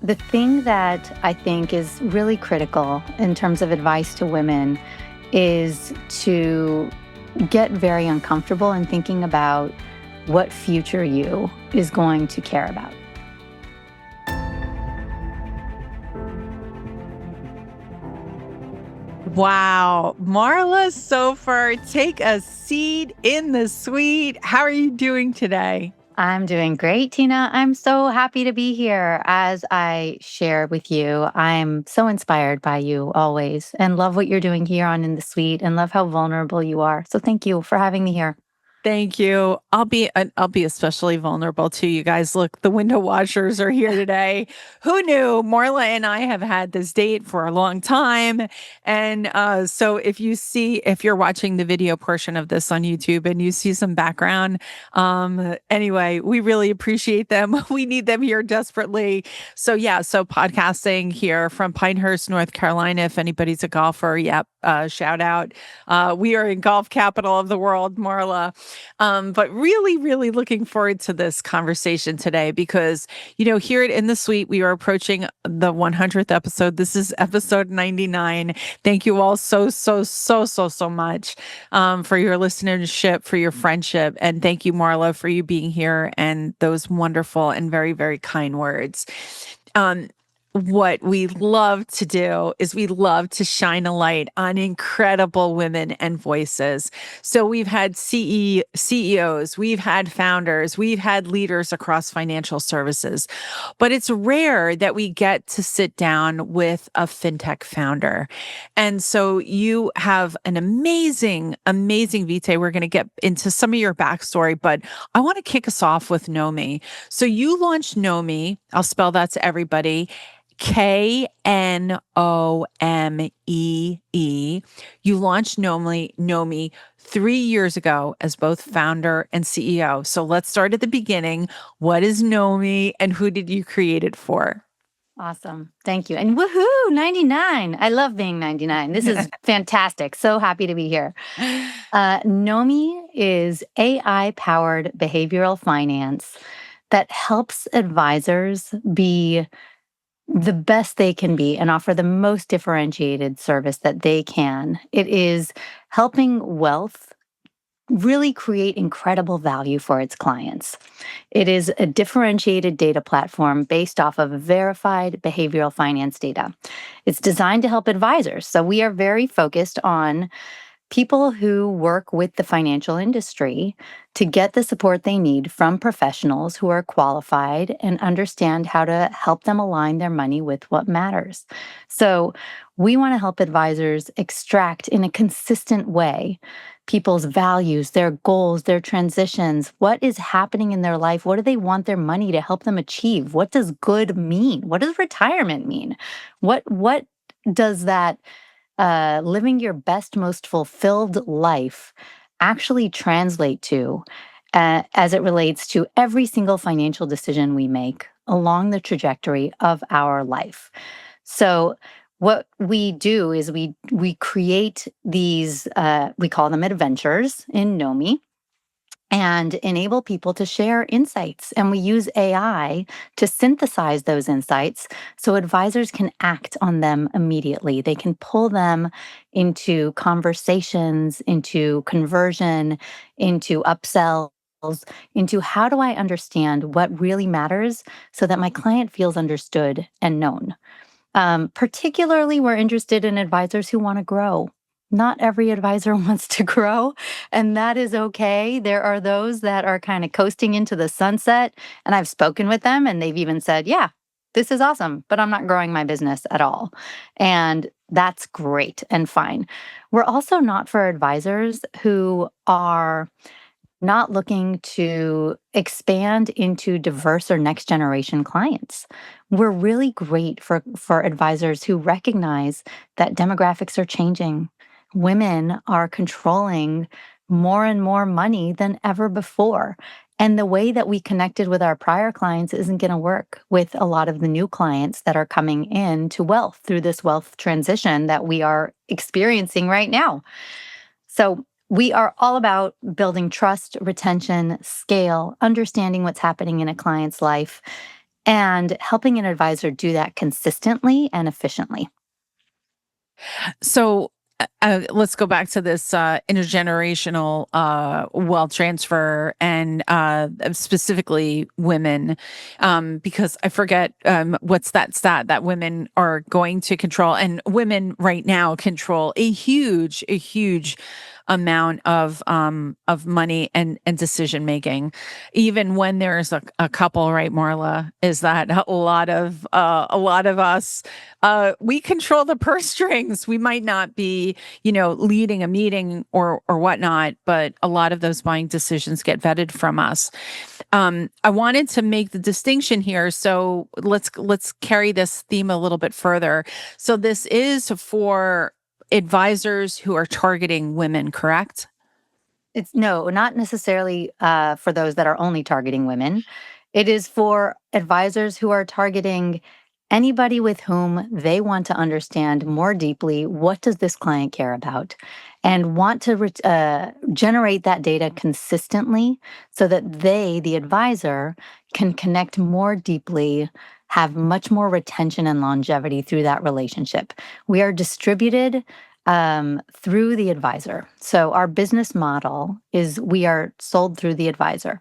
The thing that I think is really critical in terms of advice to women is to get very uncomfortable in thinking about what future you is going to care about. Wow. Marla Sofer, take a seat in the suite. How are you doing today? I'm doing great, Tina. I'm so happy to be here. As I share with you, I'm so inspired by you always and love what you're doing here on In the Suite and love how vulnerable you are. So thank you for having me here. Thank you. I'll be especially vulnerable too. You guys, look, the window washers are here today. Who knew? Marla and I have had this date for a long time, and so if you're watching the video portion of this on YouTube and you see some background, anyway, we really appreciate them. We need them here desperately. So yeah, so podcasting here from Pinehurst, North Carolina. If anybody's a golfer, yep, shout out. We are in golf capital of the world, Marla. But really, really looking forward to this conversation today because, here at In the Suite, we are approaching the 100th episode. This is episode 99. Thank you all so much for your listenership, for your friendship. And thank you, Marla, for you being here and those wonderful and very, very kind words. What we love to do is we love to shine a light on incredible women and voices. So we've had CEOs, we've had founders, we've had leaders across financial services, but it's rare that we get to sit down with a fintech founder. And so you have an amazing, amazing vitae. We're going to get into some of your backstory, but I want to kick us off with Nomi. So you launched Nomi. I'll spell that to everybody. Knomee. You launched Nomi 3 years ago as both founder and CEO. So let's start at the beginning. What is Nomi and who did you create it for? Awesome. Thank you. And woohoo, 99. I love being 99. This is fantastic. So happy to be here. Nomi is AI-powered behavioral finance that helps advisors be the best they can be and offer the most differentiated service that they can. It is helping wealth really create incredible value for its clients. It is a differentiated data platform based off of verified behavioral finance data. It's designed to help advisors. So we are very focused on people who work with the financial industry to get the support they need from professionals who are qualified and understand how to help them align their money with what matters. So we want to help advisors extract in a consistent way people's values, their goals, their transitions, what is happening in their life, what do they want their money to help them achieve? What does good mean? What does retirement mean? What does that living your best, most fulfilled life actually translate to as it relates to every single financial decision we make along the trajectory of our life? So what we do is we create these, we call them adventures in Nomi, and enable people to share insights. And we use AI to synthesize those insights so advisors can act on them immediately. They can pull them into conversations, into conversion, into upsells, into how do I understand what really matters so that my client feels understood and known. Particularly, we're interested in advisors who want to grow. Not every advisor wants to grow, and that is okay. There are those that are kind of coasting into the sunset, and I've spoken with them, and they've even said, yeah, this is awesome, but I'm not growing my business at all. And that's great and fine. We're also not for advisors who are not looking to expand into diverse or next generation clients. We're really great for advisors who recognize that demographics are changing. Women are controlling more and more money than ever before. And the way that we connected with our prior clients isn't going to work with a lot of the new clients that are coming in to wealth through this wealth transition that we are experiencing right now. So we are all about building trust, retention, scale, understanding what's happening in a client's life, and helping an advisor do that consistently and efficiently. So let's go back to this intergenerational wealth transfer and specifically women, because I forget what's that stat that women are going to control, and women right now control a huge amount of money and decision making, even when there's a couple, right, Marla? Is that a lot of us, we control the purse strings. We might not be, leading a meeting or whatnot, but a lot of those buying decisions get vetted from us. I wanted to make the distinction here, so let's carry this theme a little bit further. So this is for advisors who are targeting women, correct? It's no, not necessarily for those that are only targeting women. It is for advisors who are targeting anybody with whom they want to understand more deeply what does this client care about, and want to generate that data consistently so that they, the advisor, can connect more deeply, have much more retention and longevity through that relationship. We are distributed through the advisor. So our business model is we are sold through the advisor.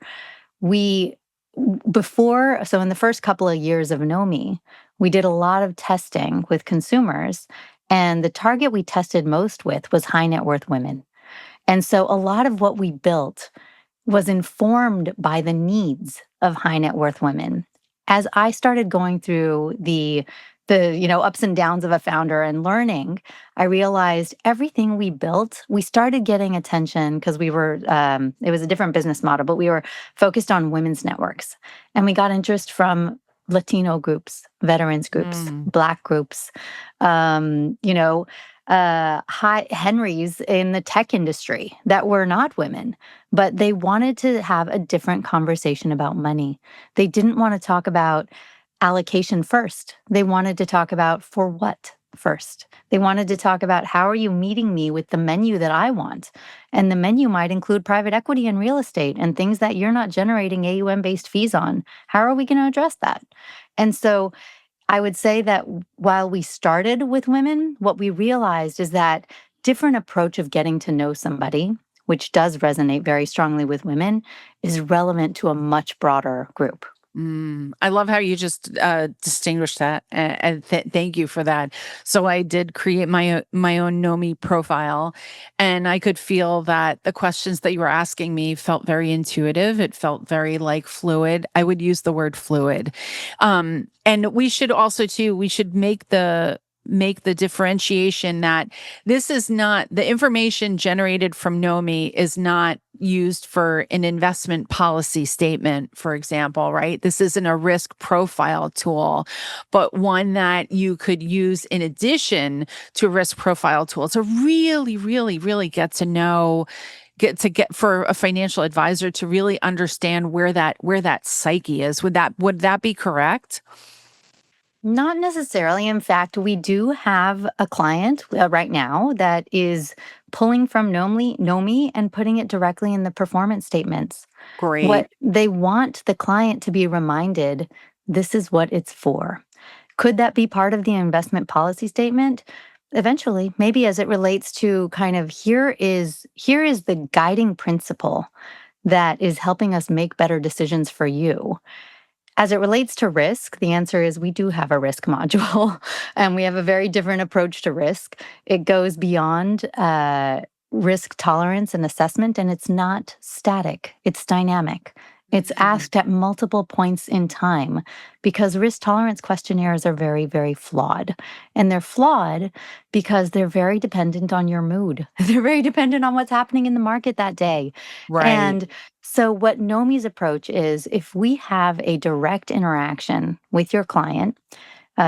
We so in the first couple of years of Nomi, we did a lot of testing with consumers, and the target we tested most with was high net worth women. And so a lot of what we built was informed by the needs of high net worth women. As I started going through the ups and downs of a founder and learning, I realized everything we built, we started getting attention because we were it was a different business model, but we were focused on women's networks, and we got interest from Latino groups, veterans groups, Mm, Black groups, um, you know, high Henrys in the tech industry that were not women, but they wanted to have a different conversation about money. They didn't want to talk about allocation first. They wanted to talk about for what first. They wanted to talk about how are you meeting me with the menu that I want? And the menu might include private equity and real estate and things that you're not generating AUM based fees on. How are we going to address that? And so I would say that while we started with women, what we realized is that different approach of getting to know somebody, which does resonate very strongly with women, is relevant to a much broader group. I love how you just distinguished that, and thank you for that. So I did create my own Nomi profile, and I could feel that the questions that you were asking me felt very intuitive. It felt very like fluid. I would use the word fluid, and we should also too. We should make the differentiation that this is not the information generated from Nomi is not used for an investment policy statement, for example, right? This isn't a risk profile tool, but one that you could use in addition to a risk profile tool to really get to know get for a financial advisor to really understand where that psyche is. Would that be correct? Not necessarily. In fact, we do have a client right now that is pulling from Nomi and putting it directly in the performance statements. Great. What they want the client to be reminded, this is what it's for. Could that be part of the investment policy statement? Eventually, maybe as it relates to kind of here is the guiding principle that is helping us make better decisions for you. As it relates to risk, the answer is we do have a risk module, and we have a very different approach to risk. It goes beyond risk tolerance and assessment, and it's not static, it's dynamic. It's Mm, asked at multiple points in time because risk tolerance questionnaires are very, very flawed. And they're flawed because they're very dependent on your mood. They're very dependent on what's happening in the market that day. right. And so, what Nomi's approach is if we have a direct interaction with your client,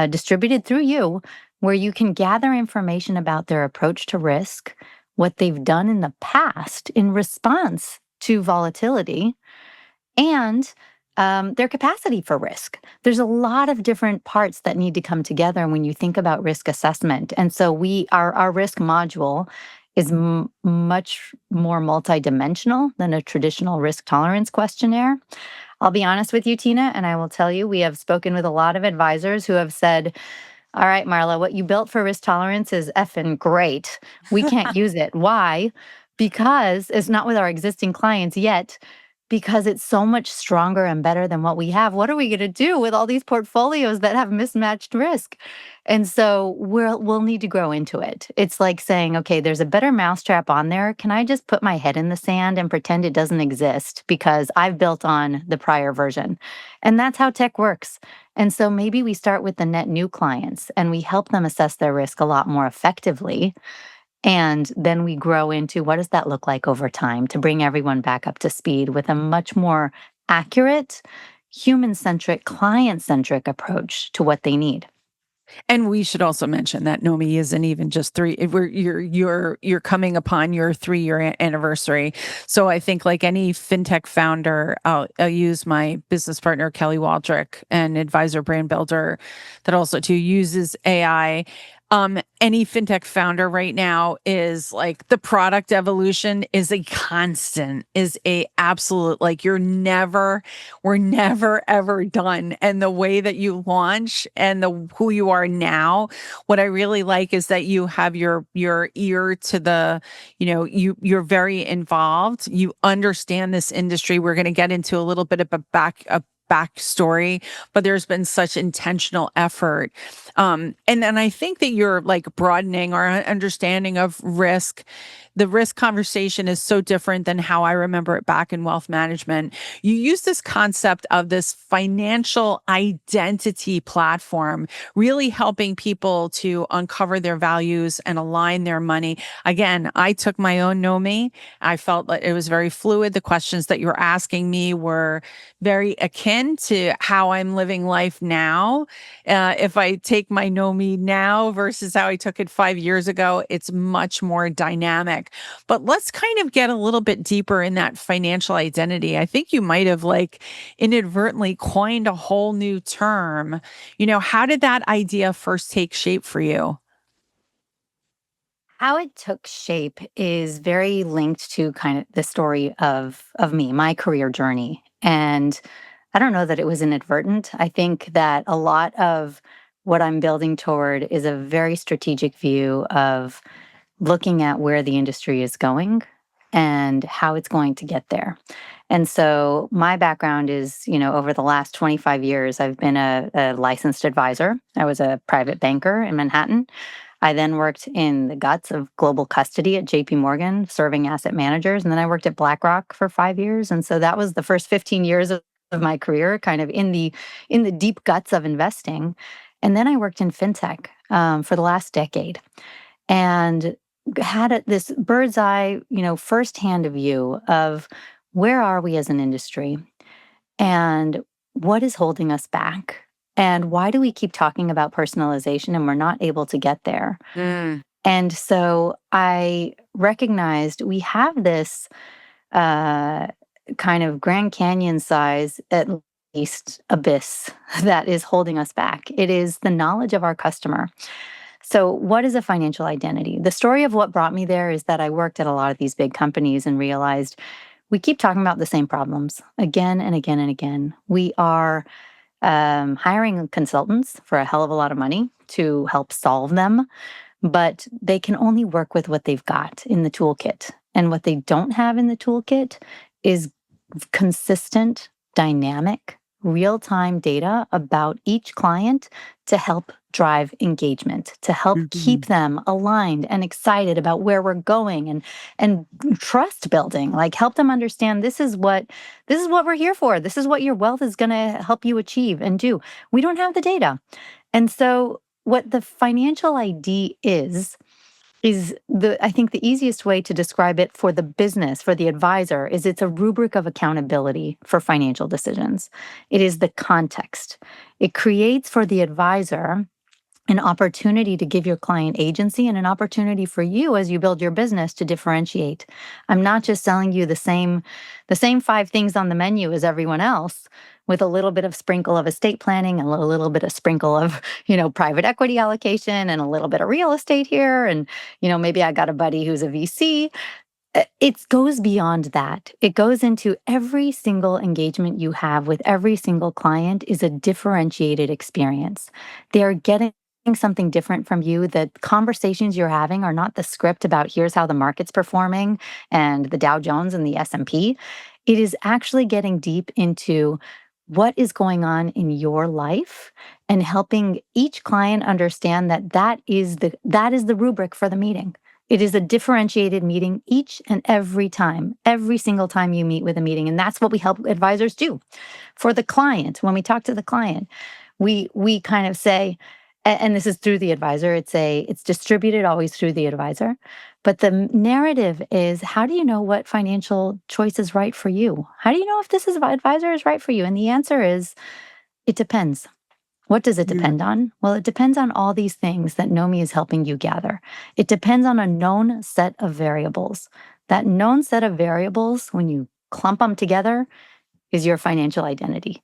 distributed through you, where you can gather information about their approach to risk, what they've done in the past in response to volatility, and their capacity for risk. There's a lot of different parts that need to come together when you think about risk assessment. And so our risk module is much more multidimensional than a traditional risk tolerance questionnaire. I'll be honest with you, Tina, and I will tell you, we have spoken with a lot of advisors who have said, all right, Marla, what you built for risk tolerance is effing great. We can't use it. Why? Because it's not with our existing clients yet, because it's so much stronger and better than what we have. What are we going to do with all these portfolios that have mismatched risk? And so we'll need to grow into it. It's like saying, okay, there's a better mousetrap on there. Can I just put my head in the sand and pretend it doesn't exist because I've built on the prior version? And that's how tech works. And so maybe we start with the net new clients and we help them assess their risk a lot more effectively. And then we grow into what does that look like over time to bring everyone back up to speed with a much more accurate, human centric, client centric approach to what they need. And we should also mention that Nomi isn't even just three. You're coming upon your 3-year anniversary. So I think, like any fintech founder, I'll use my business partner Kelly Waldrick, an advisor brand builder that also too uses AI. Any fintech founder right now is like the product evolution is a constant, is a absolute, like we're never ever done. And the way that you launch and who you are now, what I really like is that you have your ear to the, you're very involved. You understand this industry. We're going to get into a little bit of a backstory, but there's been such intentional effort. And then I think that you're like broadening our understanding of risk. The risk conversation is so different than how I remember it back in wealth management. You use this concept of this financial identity platform, really helping people to uncover their values and align their money. Again, I took my own Nomi. I felt that it was very fluid. The questions that you were asking me were very akin to how I'm living life now. If I take my Nomi now versus how I took it 5 years ago, it's much more dynamic. But let's kind of get a little bit deeper in that financial identity. I think you might have like inadvertently coined a whole new term. How did that idea first take shape for you? How it took shape is very linked to kind of the story of me, my career journey. And I don't know that it was inadvertent. I think that a lot of what I'm building toward is a very strategic view of looking at where the industry is going and how it's going to get there. And so my background is, over the last 25 years, I've been a licensed advisor. I was a private banker in Manhattan. I then worked in the guts of global custody at JP Morgan, serving asset managers. And then I worked at BlackRock for 5 years. And so that was the first 15 years of my career, kind of in the deep guts of investing. And then I worked in fintech for the last decade and had this bird's eye, firsthand view of where are we as an industry and what is holding us back and why do we keep talking about personalization and we're not able to get there. Mm. And so I recognized we have this uh, kind of Grand Canyon size, at least abyss, that is holding us back. It is the knowledge of our customer. So, what is a financial identity? The story of what brought me there is that I worked at a lot of these big companies and realized we keep talking about the same problems again and again and again. We are hiring consultants for a hell of a lot of money to help solve them, but they can only work with what they've got in the toolkit. And what they don't have in the toolkit is consistent, dynamic, real time data about each client to help drive engagement, to help keep Mhm. them aligned and excited about where we're going and trust building, like help them understand this is what we're here for. This is what your wealth is going to help you achieve and do. We don't have the data. And so what the financial ID is I think the easiest way to describe it for the business, for the advisor, is it's a rubric of accountability for financial decisions. It is the context. It creates for the advisor an opportunity to give your client agency and an opportunity for you as you build your business to differentiate. I'm not just selling you the same 5 things on the menu as everyone else with a little bit of sprinkle of estate planning and a little bit of sprinkle of, private equity allocation and a little bit of real estate here and maybe I got a buddy who's a VC. It goes beyond that. It goes into every single engagement you have with every single client is a differentiated experience. They are getting something different from you. The conversations you're having are not the script about here's how the market's performing and the Dow Jones and the S&P. It is actually getting deep into what is going on in your life and helping each client understand that that is the rubric for the meeting. It is a differentiated meeting each and every time, every single time you meet with a meeting. And that's what we help advisors do. For the client, when we talk to the client, we kind of say, and this is through the advisor, it's distributed always through the advisor. But the narrative is, how do you know what financial choice is right for you? How do you know if this advisor is right for you? And the answer is, it depends. What does it Mm. depend on? Well, it depends on all these things that Nomi is helping you gather. It depends on a known set of variables. That known set of variables, when you clump them together, is your financial identity.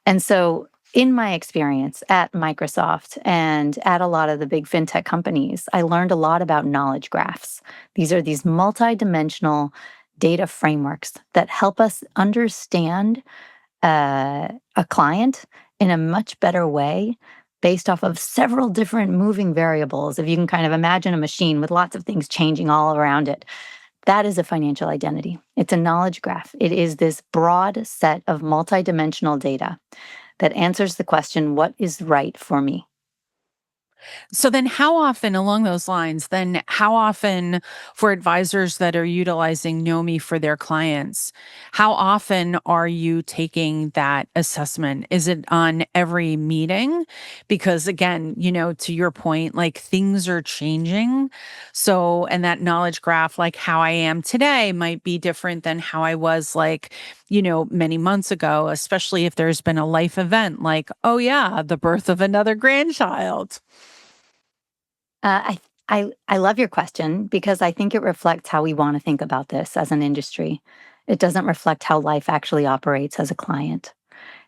And so, in my experience at Microsoft and at a lot of the big fintech companies, I learned a lot about knowledge graphs. These are these multidimensional data frameworks that help us understand a client in a much better way based off of several different moving variables. If you can kind of imagine a machine with lots of things changing all around it, that is a financial identity. It's a knowledge graph. It is this broad set of multidimensional data that answers the question, what is right for me? So then how often along those lines, then how often for advisors that are utilizing Nomi for their clients, how often are you taking that assessment? Is it on every meeting? Because again, to your point, like things are changing. So, and that knowledge graph, like how I am today might be different than how I was like, many months ago, especially if there's been a life event like, oh yeah, the birth of another grandchild. I love your question because I think it reflects how we want to think about this as an industry. It doesn't reflect how life actually operates as a client.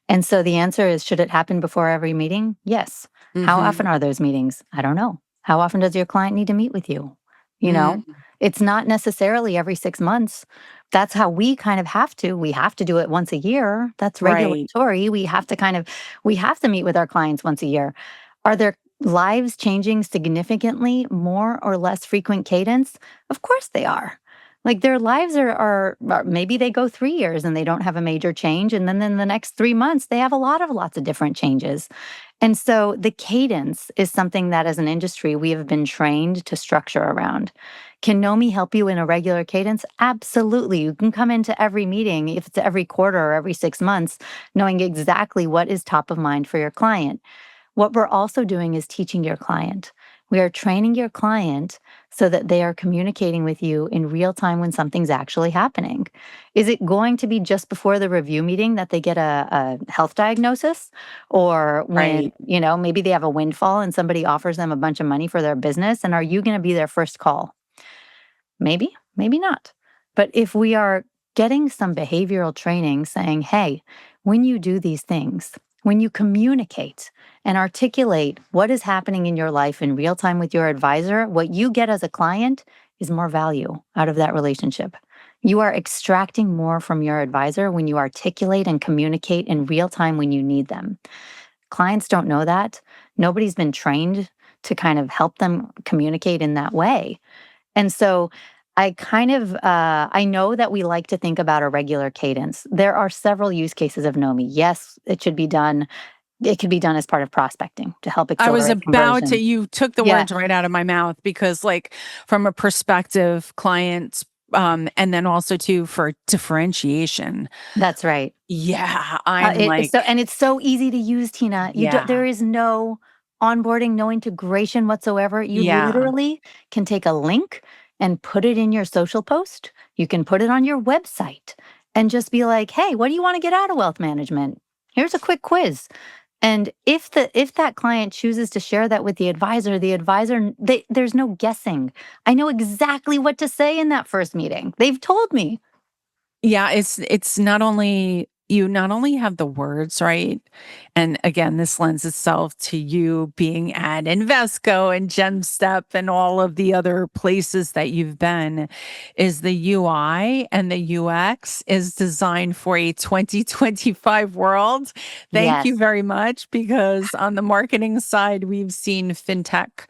And so the answer is, should it happen before every meeting? Yes. How often Mhm. are those meetings? I don't know. How often does your client need to meet with you? You know, Mm, it's not necessarily every 6 months. That's how we kind of have to. We have to do it once a year. That's right. regulatory. We have to meet with our clients once a year. Are their lives changing significantly more or less frequent cadence? Of course they are. Like their lives are maybe they go 3 years and they don't have a major change. And then in the next 3 months, they have lots of different changes. And so the cadence is something that as an industry, we have been trained to structure around. Can Nomi help you in a regular cadence? Absolutely. You can come into every meeting, if it's every quarter or every 6 months, knowing exactly what is top of mind for your client. What we're also doing is teaching your client. We are training your client so that they are communicating with you in real time when something's actually happening. Is it going to be just before the review meeting that they get a health diagnosis? Or when, Right. maybe they have a windfall and somebody offers them a bunch of money for their business? And are you going to be their first call? Maybe, maybe not. But if we are getting some behavioral training saying, hey, when you do these things, when you communicate and articulate what is happening in your life in real time with your advisor, what you get as a client is more value out of that relationship. You are extracting more from your advisor when you articulate and communicate in real time when you need them. Clients don't know that. Nobody's been trained to kind of help them communicate in that way. And so I know that we like to think about a regular cadence. There are several use cases of Nomi. Yes, it should be done. It could be done as part of prospecting to help I was accelerate about to conversion. you took the Yeah, words right out of my mouth because like from a perspective clients and then also too for differentiation. that's right. Yeah, I'm And like it's so easy to use, Tina. yeah. There is no onboarding, no integration whatsoever. You Yeah. literally can take a link and put it in your social post. You can put it on your website and just be like, "Hey, what do you want to get out of wealth management? Here's a quick quiz." And if that client chooses to share that with the advisor, there's no guessing. I know exactly what to say in that first meeting. They've told me. Yeah, it's not only you not only have the words right, and again, this lends itself to you being at Invesco and GemStep and all of the other places that you've been, is the UI and the UX is designed for a 2025 world. Thank you Yes. very much, because on the marketing side, we've seen fintech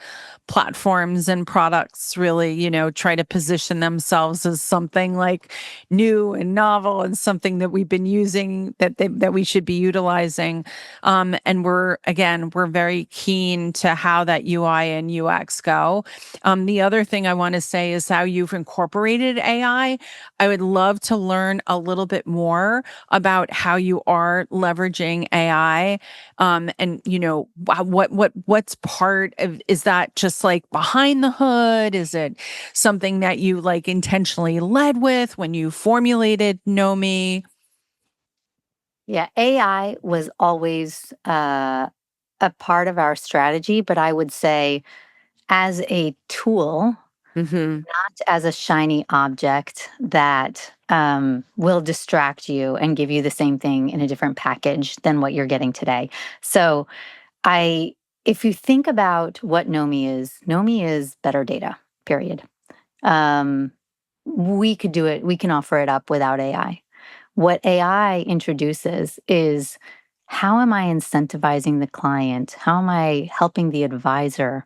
platforms and products really, try to position themselves as something like new and novel and something that we've been using that we should be utilizing. And we're very keen to how that UI and UX go. The other thing I want to say is how you've incorporated AI. I would love to learn a little bit more about how you are leveraging AI. And what's part of, is that just like behind the hood? Is it something that you like intentionally led with when you formulated Nomi? Yeah, AI was always a part of our strategy, but I would say as a tool, Hmm. not as a shiny object that will distract you and give you the same thing in a different package than what you're getting today. So, I, if you think about what Nomi is better data, period. Um, we could do it, we can offer it up without AI. What AI introduces is how am I incentivizing the client? How am I helping the advisor?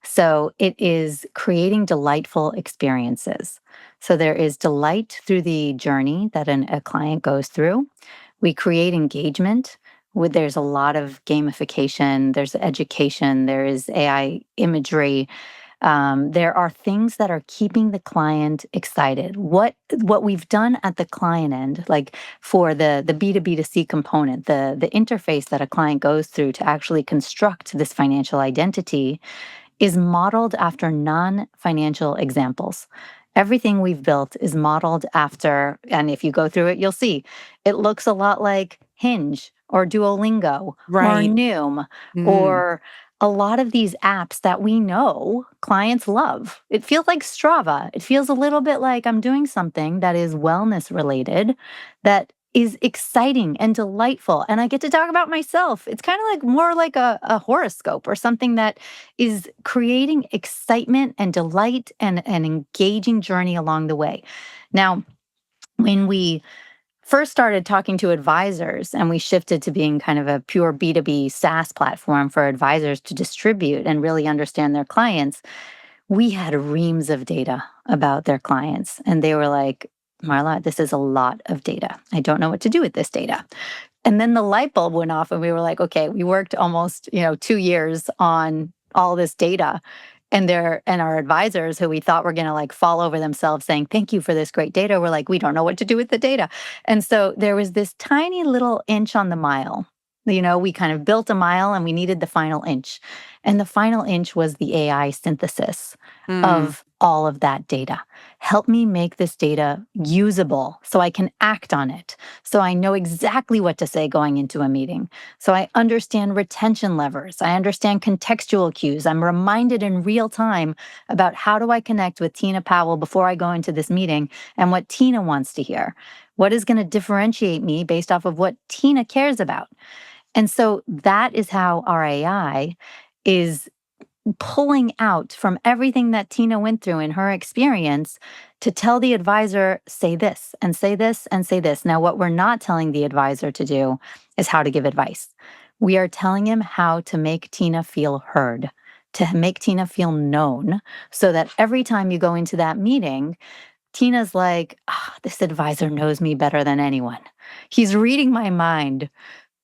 So it is creating delightful experiences. So there is delight through the journey that a client goes through. We create engagement. There's a lot of gamification, there's education, there is AI imagery, there are things that are keeping the client excited. What we've done at the client end, like for the B2B to C component, the interface that a client goes through to actually construct this financial identity is modeled after non-financial examples. Everything we've built is modeled after, and if you go through it, you'll see it looks a lot like Hinge or Duolingo or Right. Noom Mm. or a lot of these apps that we know clients love. It feels like Strava. It feels a little bit like I'm doing something that is wellness related, that is exciting and delightful. And I get to talk about myself. It's kind of like more like a horoscope or something that is creating excitement and delight and an engaging journey along the way. Now, when we first started talking to advisors and we shifted to being kind of a pure B2B SaaS platform for advisors to distribute and really understand their clients, we had reams of data about their clients. And they were like, Marla, this is a lot of data. I don't know what to do with this data. And then the light bulb went off and we were like, okay, we worked almost, 2 years on all this data. And our advisors who we thought were going to like fall over themselves saying, thank you for this great data. We're like, we don't know what to do with the data. And so there was this tiny little inch on the mile. We kind of built a mile and we needed the final inch. And the final inch was the AI synthesis Mm. of all of that data. Help me make this data usable so I can act on it, so I know exactly what to say going into a meeting. So I understand retention levers. I understand contextual cues. I'm reminded in real time about how do I connect with Tina Powell before I go into this meeting and what Tina wants to hear. What is going to differentiate me based off of what Tina cares about? And so that is how our AI is pulling out from everything that Tina went through in her experience to tell the advisor, say this and say this and say this. Now, what we're not telling the advisor to do is how to give advice. We are telling him how to make Tina feel heard, to make Tina feel known, so that every time you go into that meeting, Tina's like, this advisor knows me better than anyone. He's reading my mind.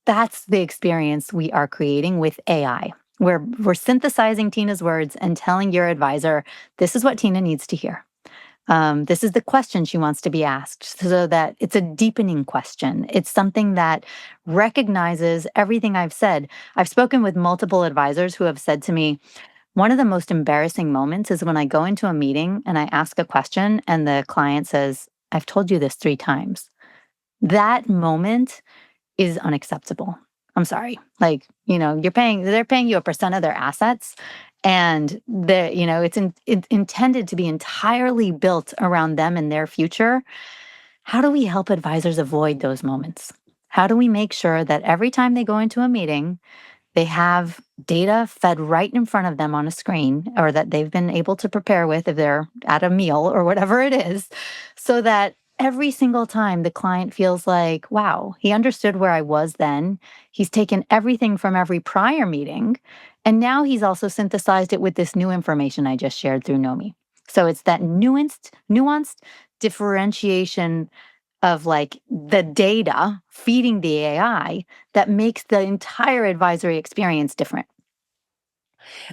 That's the experience we are creating with AI. We're synthesizing Tina's words and telling your advisor, this is what Tina needs to hear. This is the question she wants to be asked, so that it's a deepening question. It's something that recognizes everything I've said. I've spoken with multiple advisors who have said to me, one of the most embarrassing moments is when I go into a meeting and I ask a question and the client says, I've told you this 3 times. That moment is unacceptable. I'm sorry. Like, they're paying you a percent of their assets and it's intended to be entirely built around them and their future. How do we help advisors avoid those moments? How do we make sure that every time they go into a meeting, they have data fed right in front of them on a screen, or that they've been able to prepare with if they're at a meal or whatever it is, so that every single time the client feels like, wow, he understood where I was then. He's taken everything from every prior meeting, and now he's also synthesized it with this new information I just shared through Nomi. So it's that nuanced differentiation of like the data feeding the AI that makes the entire advisory experience different.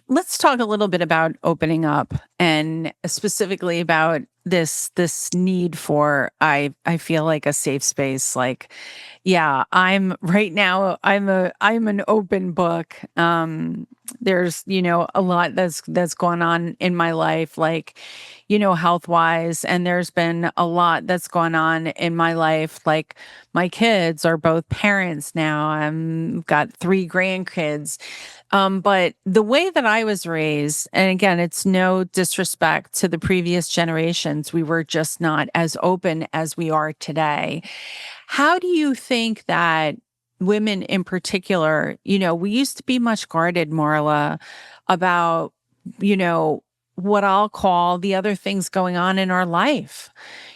Let's talk a little bit about opening up and specifically about this need for I feel like a safe space. Like, yeah, I'm right now I'm an open book. There's, a lot that's going on in my life, like, health wise, and there's been a lot that's going on in my life. Like, my kids are both parents now. I'm got 3 grandkids. But the way that I was raised, and again, it's no disrespect to the previous generations, we were just not as open as we are today. How do you think that women in particular, we used to be much guarded, Marla, about, you know, what I'll call the other things going on in our life?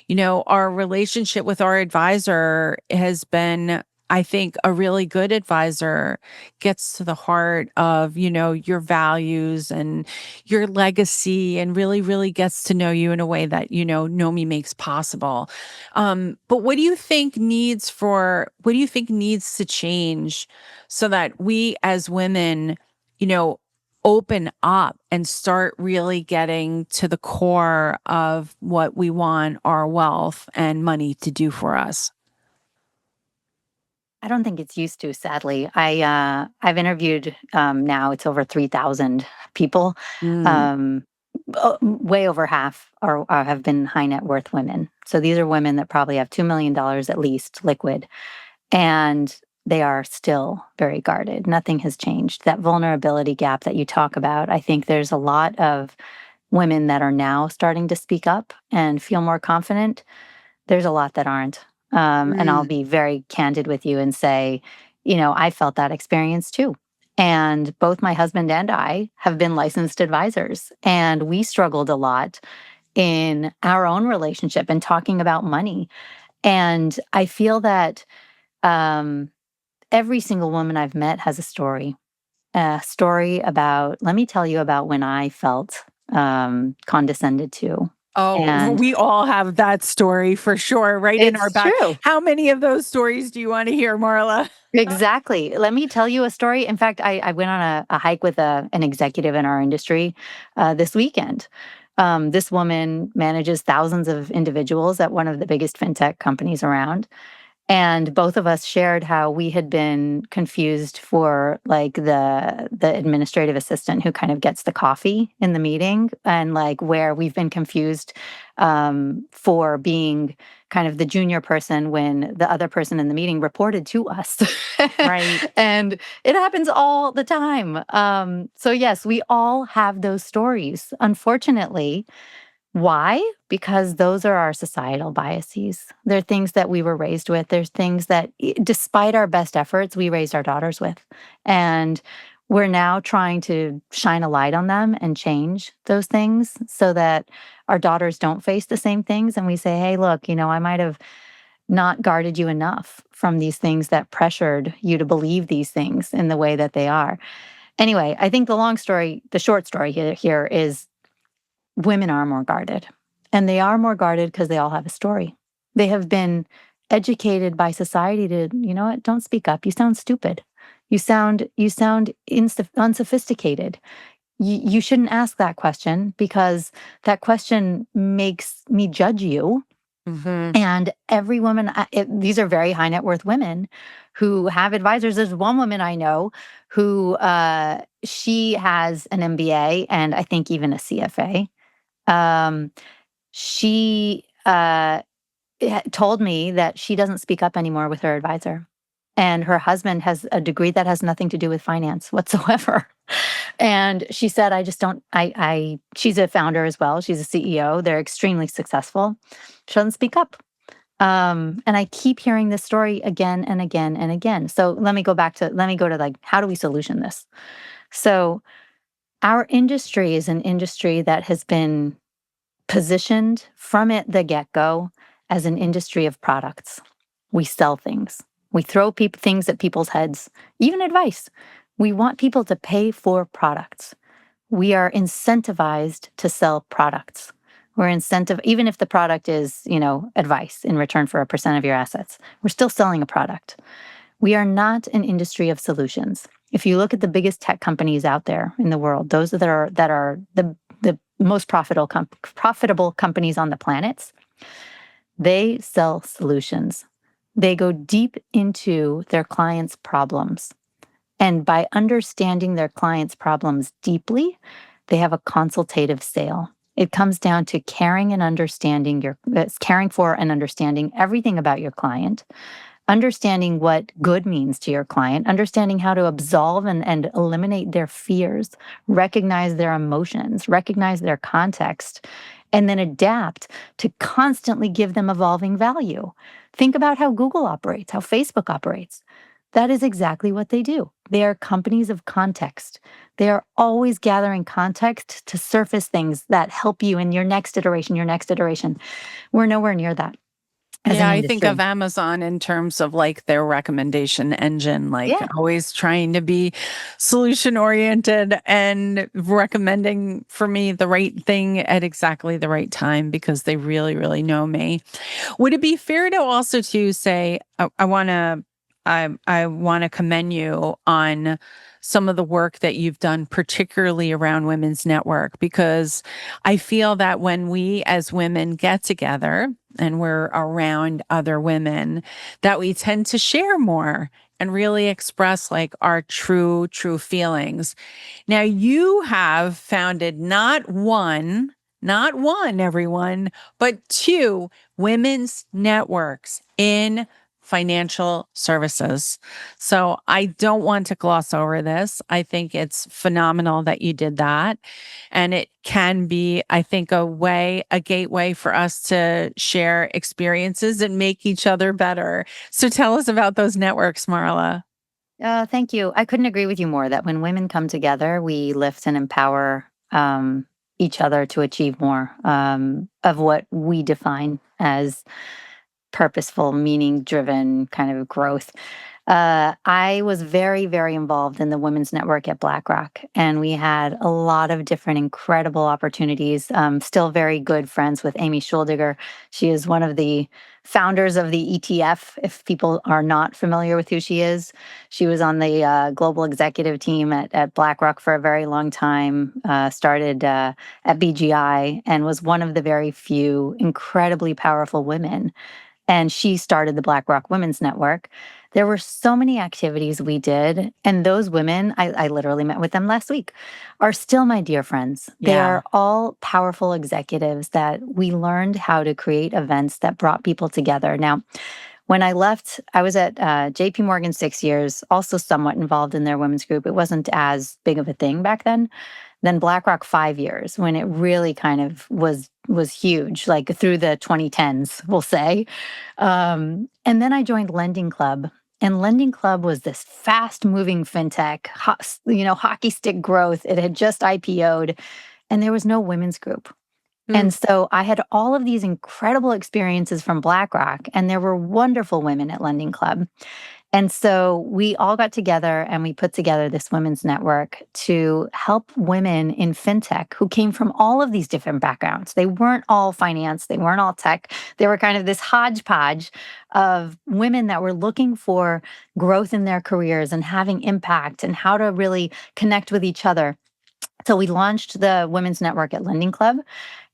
Our relationship with our advisor has been, I think, a really good advisor gets to the heart of, your values and your legacy and really, really gets to know you in a way that, Nomi makes possible. But what do you think needs to change so that we as women, you know, open up and start really getting to the core of what we want our wealth and money to do for us? I don't think it's used to, sadly. I've interviewed, now it's over 3,000 people. Mm. Um, Way over half have been high net worth women. So these are women that probably have $2 million at least liquid, and they are still very guarded. Nothing has changed. That vulnerability gap that you talk about, I think there's a lot of women that are now starting to speak up and feel more confident. There's a lot that aren't. And I'll Mm. be very candid with you and say, I felt that experience too. And both my husband and I have been licensed advisors, and we struggled a lot in our own relationship and talking about money. And I feel that um, every single woman I've met has a story about, let me tell you about when I felt condescended to. Oh, And we all have that story for sure, right in our it's back. true. How many of those stories do you want to hear, Marla? Exactly. Let me tell you a story. In fact, I went on a hike with an executive in our industry this weekend. This woman manages thousands of individuals at one of the biggest fintech companies around. And both of us shared how we had been confused for like the administrative assistant who kind of gets the coffee in the meeting, and like where we've been confused for being kind of the junior person when the other person in the meeting reported to us. Right. And it happens all the time. So yes, we all have those stories. Unfortunately, why? Because those are our societal biases. They're things that we were raised with. There's things that, despite our best efforts, we raised our daughters with. And we're now trying to shine a light on them and change those things so that our daughters don't face the same things. And we say, hey, look, I might have not guarded you enough from these things that pressured you to believe these things in the way that they are. Anyway, I think the short story here is women are more guarded. And they are more guarded because they all have a story. They have been educated by society to, you know what, don't speak up. You sound stupid. You sound unsophisticated. You shouldn't ask that question because that question makes me judge you. Hmm. And every woman, these are very high net worth women who have advisors. There's one woman I know who she has an MBA and I think even a CFA. um, she told me that she doesn't speak up anymore with her advisor. And her husband has a degree that has nothing to do with finance whatsoever. And she said, I just don't, she's a founder as well. She's a CEO. They're extremely successful. She doesn't speak up. And I keep hearing this story again and again and again. So let me go to like, how do we solution this? So our industry is an industry that has been positioned from the get go as an industry of products. We sell things, we throw things at people's heads, even advice. We want people to pay for products. We are incentivized to sell products. Even if the product is, advice in return for a percent of your assets, we're still selling a product. We are not an industry of solutions. If you look at the biggest tech companies out there in the world, those that are the most profitable companies on the planet, they sell solutions. They go deep into their clients' problems. And by understanding their clients' problems deeply, they have a consultative sale. It comes down to caring for and understanding everything about your client, understanding what good means to your client, understanding how to absolve and eliminate their fears, recognize their emotions, recognize their context, and then adapt to constantly give them evolving value. Think about how Google operates, how Facebook operates. That is exactly what they do. They are companies of context. They are always gathering context to surface things that help you in your next iteration, We're nowhere near that as an Yeah, I think of industry. Amazon in terms of like their recommendation engine, like Yeah. always trying to be solution oriented and recommending for me the right thing at exactly the right time because they really, really know me. Would it be fair to also to say I want to commend you on some of the work that you've done, particularly around women's network, because I feel that when we as women get together and we're around other women, that we tend to share more and really express like our true feelings. Now, you have founded not one, everyone, but two women's networks in financial services. So I don't want to gloss over this. I think it's phenomenal that you did that. And it can be, I think, a gateway for us to share experiences and make each other better. So tell us about those networks, Marla. Thank you. I couldn't agree with you more that when women come together, we lift and empower each other to achieve more of what we define as purposeful, meaning driven kind of growth. I was very, very involved in the women's network at BlackRock, and we had a lot of different incredible opportunities. Still very good friends with Amy Schuldiger. She is one of the founders of the ETF. If people are not familiar with who she is, she was on the global executive team at BlackRock for a very long time, started at BGI, and was one of the very few incredibly powerful women, and she started the BlackRock Women's Network. There were so many activities we did, and those women, I literally met with them last week, are still my dear friends. They Yeah. are all powerful executives that we learned how to create events that brought people together. Now, when I left, I was at JP Morgan 6 years, also somewhat involved in their women's group. It wasn't as big of a thing back then. Then BlackRock 5 years, when it really kind of was huge, like through the 2010s, we'll say. And then I joined Lending Club. And Lending Club was this fast moving fintech, hockey stick growth. It had just IPO'd, and there was no women's group. Mm. And so I had all of these incredible experiences from BlackRock, and there were wonderful women at Lending Club. And so we all got together and we put together this women's network to help women in fintech who came from all of these different backgrounds. They weren't all finance, they weren't all tech. They were kind of this hodgepodge of women that were looking for growth in their careers and having impact and how to really connect with each other. So we launched the women's network at Lending Club.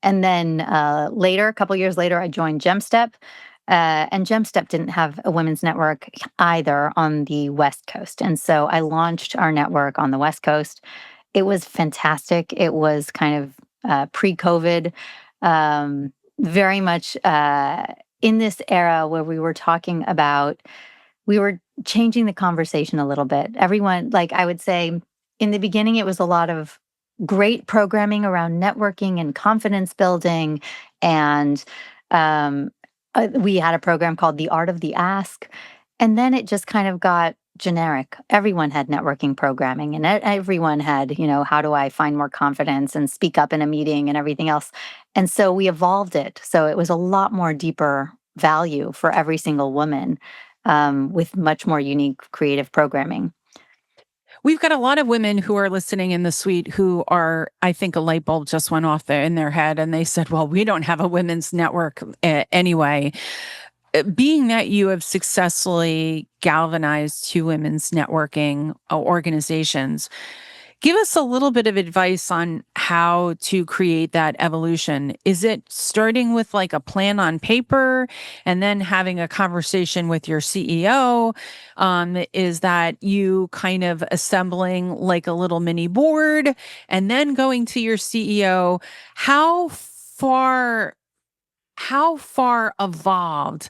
And then later, a couple years later, I joined GemStep. And GemStep didn't have a women's network either on the West Coast. And so I launched our network on the West Coast. It was fantastic. It was kind of pre-COVID, very much in this era where we were changing the conversation a little bit. Everyone, like I would say, in the beginning, it was a lot of great programming around networking and confidence building and um, we had a program called The Art of the Ask. And then it just kind of got generic. Everyone had networking programming and everyone had, how do I find more confidence and speak up in a meeting and everything else. And so we evolved it. So it was a lot more deeper value for every single woman with much more unique creative programming. We've got a lot of women who are listening in the suite who are, I think a light bulb just went off there in their head and they said, well, we don't have a women's network anyway. Being that you have successfully galvanized two women's networking organizations, give us a little bit of advice on how to create that evolution. Is it starting with like a plan on paper and then having a conversation with your CEO? Is that you kind of assembling like a little mini board and then going to your CEO? How far evolved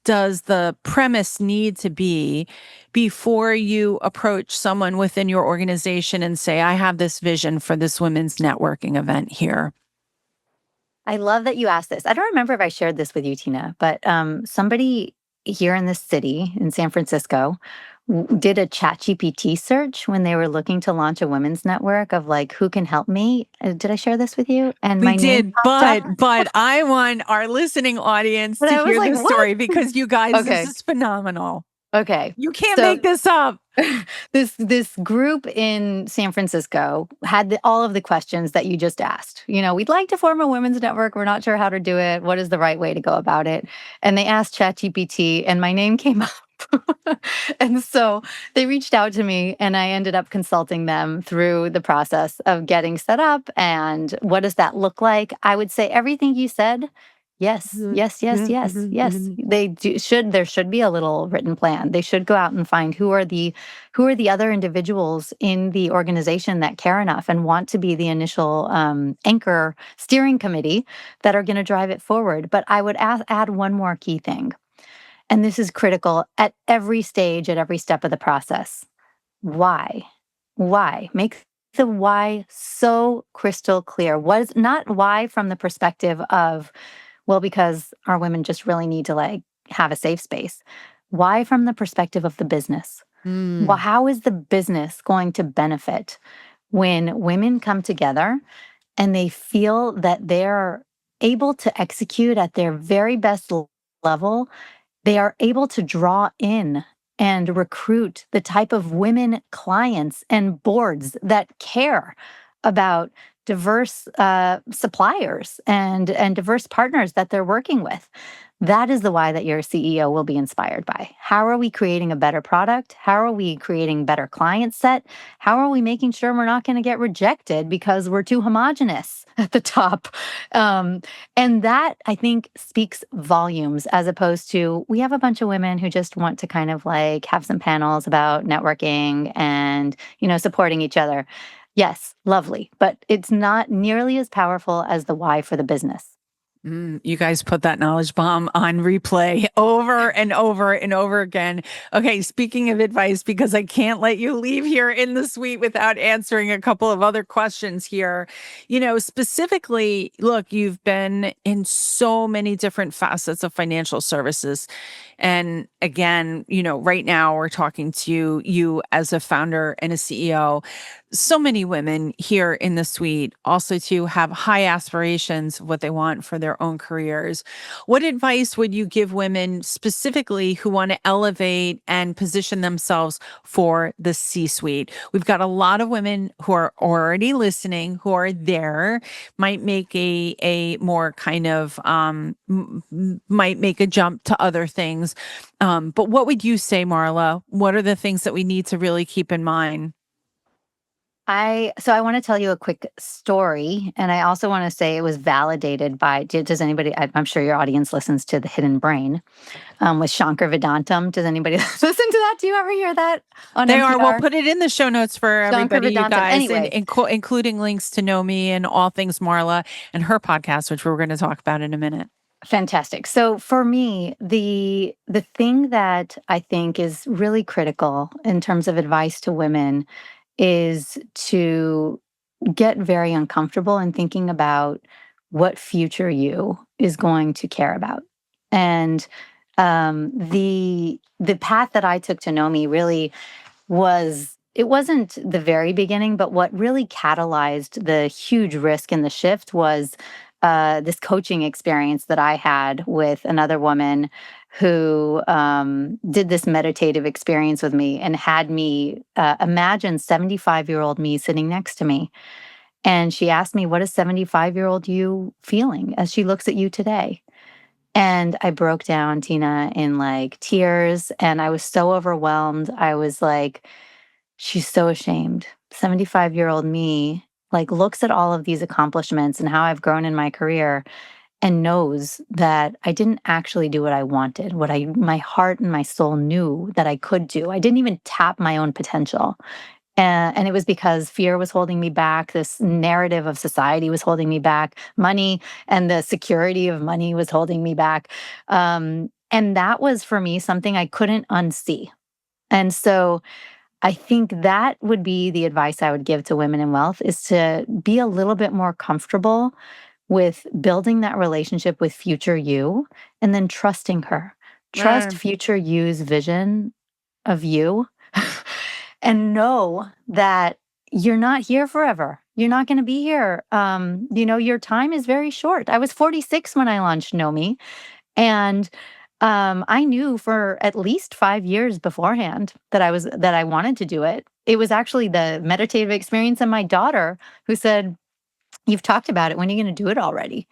does the premise need to be before you approach someone within your organization and say, I have this vision for this women's networking event here? I love that you asked this. I don't remember if I shared this with you, Tina, but somebody here in the city in San Francisco did a ChatGPT search when they were looking to launch a women's network of like, who can help me? Did I share this with you? And We my name did, popped up. but I want our listening audience But to I was hear like, this what? story because you guys, this Okay. is phenomenal. Okay. You can't So make this up. this group in San Francisco had all of the questions that you just asked. We'd like to form a women's network. We're not sure how to do it. What is the right way to go about it? And they asked ChatGPT, and my name came up. And so they reached out to me, and I ended up consulting them through the process of getting set up. And what does that look like? I would say everything you said. Yes, yes, yes, yes, yes. There should be a little written plan. They should go out and find who are the other individuals in the organization that care enough and want to be the initial anchor steering committee that are going to drive it forward. But I would add one more key thing, and this is critical at every stage, at every step of the process. Why? Why? Make the why so crystal clear. Was not why from the perspective of, well, because our women just really need to like have a safe space. Why from the perspective of the business? Well, Mm. how is the business going to benefit when women come together and they feel that they're able to execute at their very best level? They are able to draw in and recruit the type of women clients and boards that care about diverse suppliers and diverse partners that they're working with. That is the why that your CEO will be inspired by. How are we creating a better product? How are we creating better client set? How are we making sure we're not going to get rejected because we're too homogenous at the top? And that, I think, speaks volumes as opposed to we have a bunch of women who just want to kind of like have some panels about networking and, supporting each other. Yes, lovely, but it's not nearly as powerful as the why for the business. You guys put that knowledge bomb on replay over and over and over again. Okay, speaking of advice, because I can't let you leave here in the suite without answering a couple of other questions here. Specifically, look, you've been in so many different facets of financial services. And again, right now we're talking to you as a founder and a CEO. So many women here in the suite also to have high aspirations of what they want for their own careers. What advice would you give women specifically who want to elevate and position themselves for the C-suite? We've got a lot of women who are already listening, who are there, might make a more kind of might make a jump to other things. But what would you say, Marla? What are the things that we need to really keep in mind? I want to tell you a quick story, and I also want to say it was validated by. Does anybody? I'm sure your audience listens to the Hidden Brain with Shankar Vedantam. Does anybody listen to that? Do you ever hear that on They are. We'll NPR? put it in the show notes for Shankar everybody, you Vedantam. guys, and Anyway, including links to Nomi and all things Marla and her podcast, which we're going to talk about in a minute. fantastic. So for me, the thing that I think is really critical in terms of advice to women is to get very uncomfortable in thinking about what future you is going to care about. And the path that I took to Nomi really it wasn't the very beginning, but what really catalyzed the huge risk and the shift was this coaching experience that I had with another woman who did this meditative experience with me and had me imagine 75-year-old me sitting next to me. And she asked me, what is 75-year-old you feeling as she looks at you today? And I broke down, Tina, in like tears, and I was so overwhelmed. I was like, she's so ashamed. 75-year-old me like looks at all of these accomplishments and how I've grown in my career and knows that I didn't actually do what I wanted, my heart and my soul knew that I could do. I didn't even tap my own potential. And it was because fear was holding me back. This narrative of society was holding me back. Money and the security of money was holding me back. And that was for me something I couldn't unsee. And so I think that would be the advice I would give to women in wealth is to be a little bit more comfortable with building that relationship with future you and then trusting her. Trust Mm, future you's vision of you and know that you're not here forever. You're not going to be here. Your time is very short. I was 46 when I launched Nomi, and I knew for at least 5 years beforehand that I wanted to do it. It was actually the meditative experience and my daughter who said, "You've talked about it. When are you going to do it already?"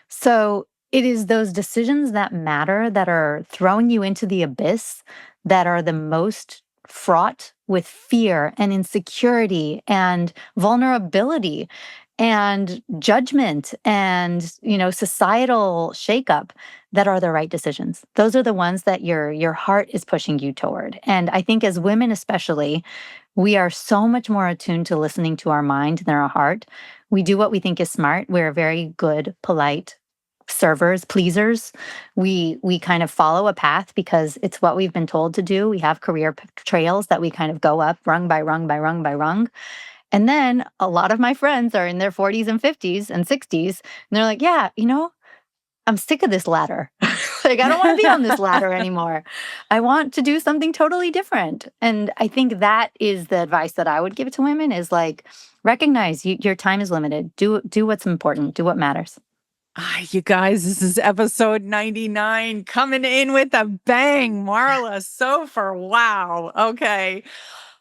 So it is those decisions that matter that are throwing you into the abyss that are the most fraught with fear and insecurity and vulnerability and judgment and societal shakeup that are the right decisions. Those are the ones that your heart is pushing you toward. And I think as women especially, we are so much more attuned to listening to our mind than our heart. We do what we think is smart. We're very good, polite servers, pleasers. We kind of follow a path because it's what we've been told to do. We have career trails that we kind of go up rung by rung by rung by rung. And then a lot of my friends are in their 40s and 50s and 60s, and they're like, "Yeah, I'm sick of this ladder. Like, I don't want to be on this ladder anymore. I want to do something totally different." And I think that is the advice that I would give to women is like, recognize your time is limited. Do what's important. Do what matters. You guys, this is episode 99 coming in with a bang. Marla Sofer. Wow. Okay.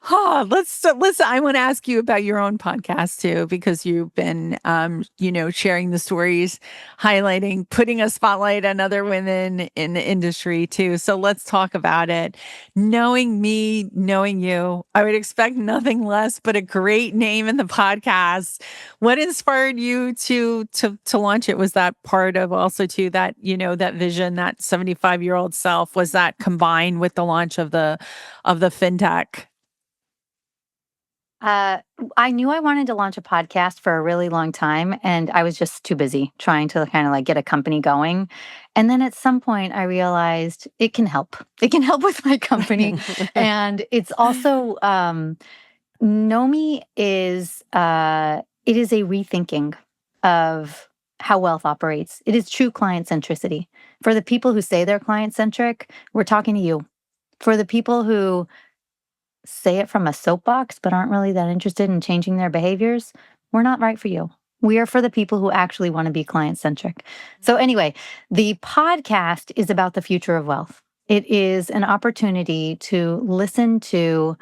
Let's. I want to ask you about your own podcast too, because you've been, sharing the stories, highlighting, putting a spotlight on other women in the industry too. So let's talk about it. Knowing me, knowing you, I would expect nothing less but a great name in the podcast. What inspired you to launch it? Was that part of also too that that vision, that 75-year-old self? Was that combined with the launch of the fintech? Uh, I knew I wanted to launch a podcast for a really long time, and I was just too busy trying to kind of like get a company going. And then at some point, I realized it can help. It can help with my company, and it's also Nomi is it is a rethinking of how wealth operates. It is true client centricity. For the people who say they're client centric, we're talking to you. For the people who say it from a soapbox but aren't really that interested in changing their behaviors, we're not right for you. We are for the people who actually want to be client centric. So, anyway, the podcast is about the future of wealth. It is an opportunity to listen to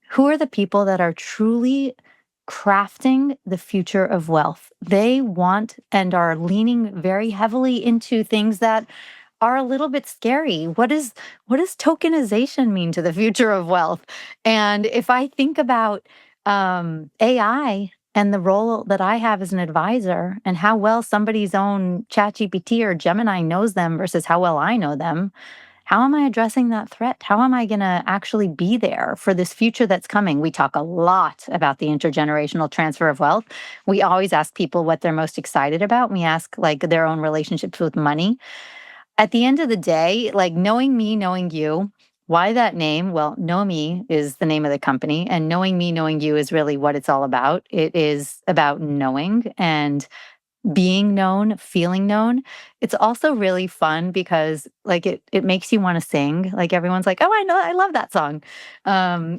who are the people that are truly crafting the future of wealth. They want and are leaning very heavily into things that are a little bit scary. What does tokenization mean to the future of wealth? And if I think about AI and the role that I have as an advisor and how well somebody's own ChatGPT or Gemini knows them versus how well I know them, how am I addressing that threat? How am I going to actually be there for this future that's coming? We talk a lot about the intergenerational transfer of wealth. We always ask people what they're most excited about. We ask like their own relationships with money. At the end of the day, like knowing me, knowing you, why that name? Well, Nomi is the name of the company, and knowing me, knowing you is really what it's all about. It is about knowing and being known, feeling known. It's also really fun because like it makes you want to sing. Like everyone's like, "Oh, I know, I love that song."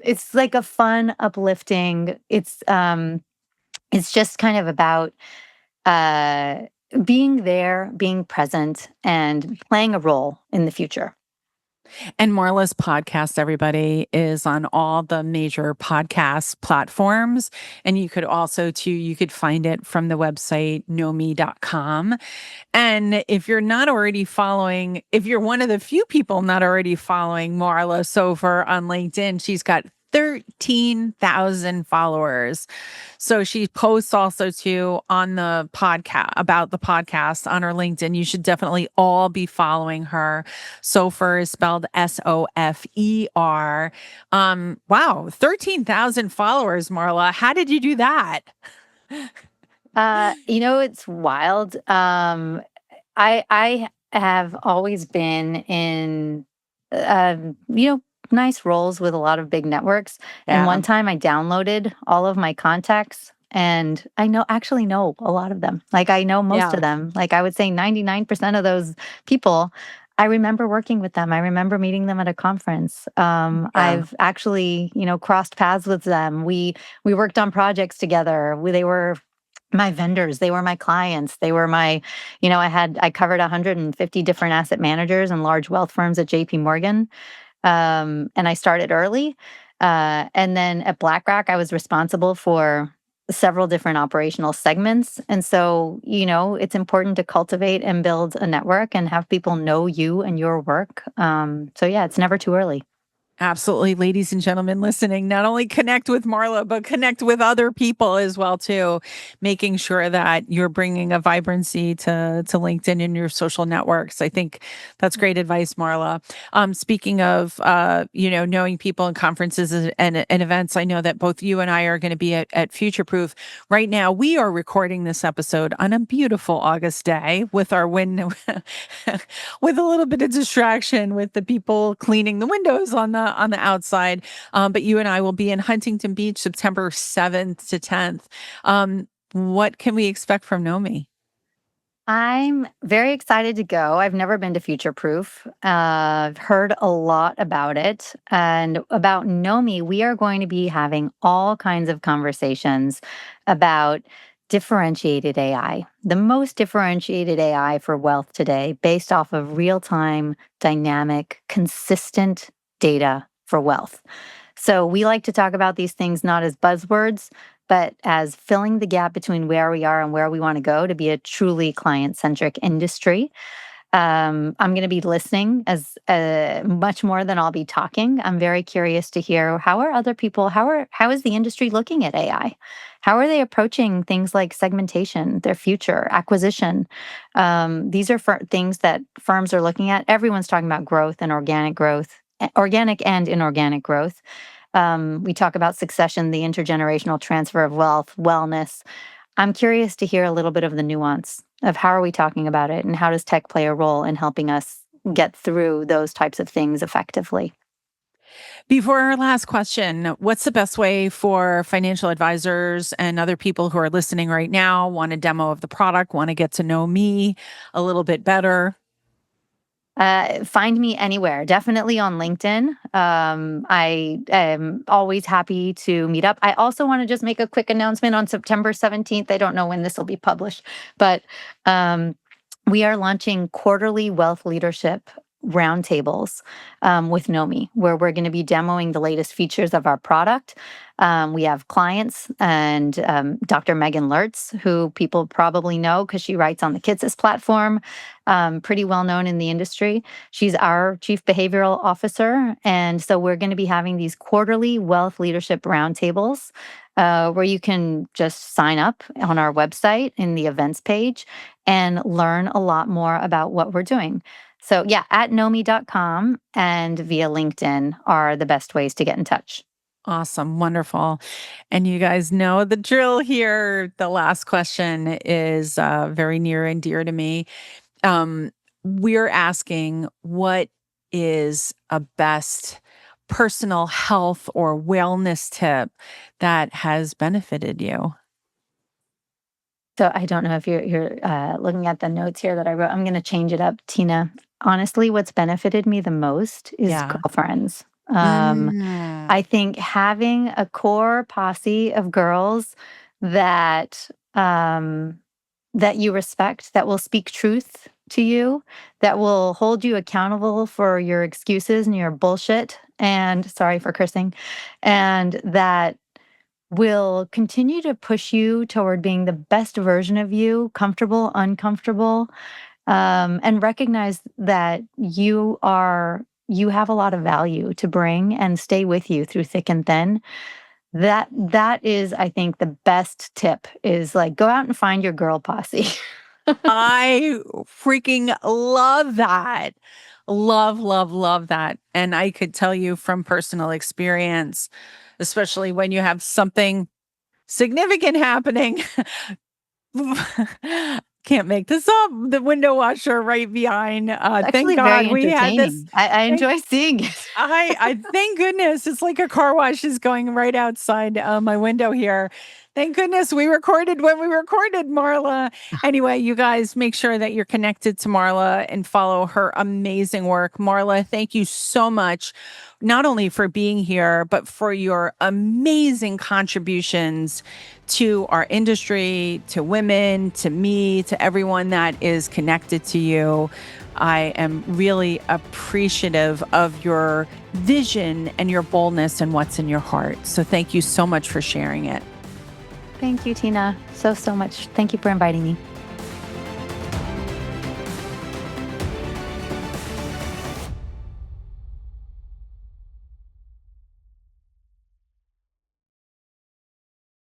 It's like a fun, uplifting. It's just kind of about uh being there, being present, and playing a role in the future. And Marla's podcast, everybody, is on all the major podcast platforms. And you could also, too, you could find it from the website Knomee.com. And if you're not already following, if you're one of the few people not already following Marla Sofer on LinkedIn, she's got 13,000 followers. So she posts also too on the podcast about the podcast on her LinkedIn. You should definitely all be following her. Sofer is spelled Sofer. Wow, 13,000 followers, Marla. How did you do that? It's wild. I have always been in, nice roles with a lot of big networks. And one Yeah. time I downloaded all of my contacts, and I actually know a lot of them. Like I know most of Yeah. them. Like I would say 99% of those people, I remember working with them. I remember meeting them at a conference. Yeah. I've actually, crossed paths with them. We worked on projects together. They were my vendors, they were my clients, they were my, I covered 150 different asset managers and large wealth firms at JP Morgan. And I started early. And then at BlackRock, I was responsible for several different operational segments. And so, it's important to cultivate and build a network and have people know you and your work. So yeah, it's never too early. Absolutely, ladies and gentlemen listening, not only connect with Marla, but connect with other people as well too, making sure that you're bringing a vibrancy to LinkedIn and your social networks. I think that's great advice, Marla. Speaking of, knowing people in conferences and events, I know that both you and I are going to be at Future Proof. Right now, we are recording this episode on a beautiful August day with our wind, with a little bit of distraction with the people cleaning the windows on the outside. But you and I will be in Huntington Beach September 7th to 10th. What can we expect from Nomi? I'm very excited to go. I've never been to Future Proof. I've heard a lot about it. And about Nomi, we are going to be having all kinds of conversations about differentiated AI, the most differentiated AI for wealth today, based off of real time, dynamic, consistent data for wealth. So we like to talk about these things not as buzzwords, but as filling the gap between where we are and where we want to go to be a truly client centric industry. I'm going to be listening as much more than I'll be talking. I'm very curious to hear how are other people, how is the industry looking at AI? How are they approaching things like segmentation, their future, acquisition? These are things that firms are looking at. Everyone's talking about growth, organic and inorganic growth. We talk about succession, the intergenerational transfer of wealth, wellness. I'm curious to hear a little bit of the nuance of how are we talking about it and how does tech play a role in helping us get through those types of things effectively. Before our last question, what's the best way for financial advisors and other people who are listening right now, want a demo of the product, want to get to know me a little bit better? Find me anywhere, definitely on LinkedIn. I am always happy to meet up. I also want to just make a quick announcement on September 17th. I don't know when this will be published, but we are launching quarterly wealth leadership roundtables with Nomi, where we're going to be demoing the latest features of our product. We have clients and Dr. Megan Lertz, who people probably know because she writes on the Kitsis platform, pretty well known in the industry. She's our chief behavioral officer. And so we're going to be having these quarterly wealth leadership roundtables where you can just sign up on our website in the events page and learn a lot more about what we're doing. So, yeah, at Knomee.com and via LinkedIn are the best ways to get in touch. Awesome. Wonderful. And you guys know the drill here. The last question is very near and dear to me. Um, we're asking what is a best personal health or wellness tip that has benefited you? So I don't know if you're looking at the notes here that I wrote. I'm going to change it up, Tina. Honestly, what's benefited me the most is Yeah. girlfriends. Mm. I think having a core posse of girls that that you respect, that will speak truth to you, that will hold you accountable for your excuses and your bullshit, and sorry for cursing, and that will continue to push you toward being the best version of you, comfortable, uncomfortable, and recognize that you have a lot of value to bring and stay with you through thick and thin. That is, I think, the best tip is like go out and find your girl posse. I freaking love that. Love, love, love that. And I could tell you from personal experience, especially when you have something significant happening. Can't make this up. The window washer right behind. It's Thank actually God very we had this. entertaining. I Thank enjoy seeing it. I thank goodness it's like a car wash is going right outside my window here. Thank goodness we recorded when we recorded, Marla. Anyway, you guys make sure that you're connected to Marla and follow her amazing work. Marla, thank you so much, not only for being here, but for your amazing contributions to our industry, to women, to me, to everyone that is connected to you. I am really appreciative of your vision and your boldness and what's in your heart. So thank you so much for sharing it. Thank you, Tina, so much. Thank you for inviting me.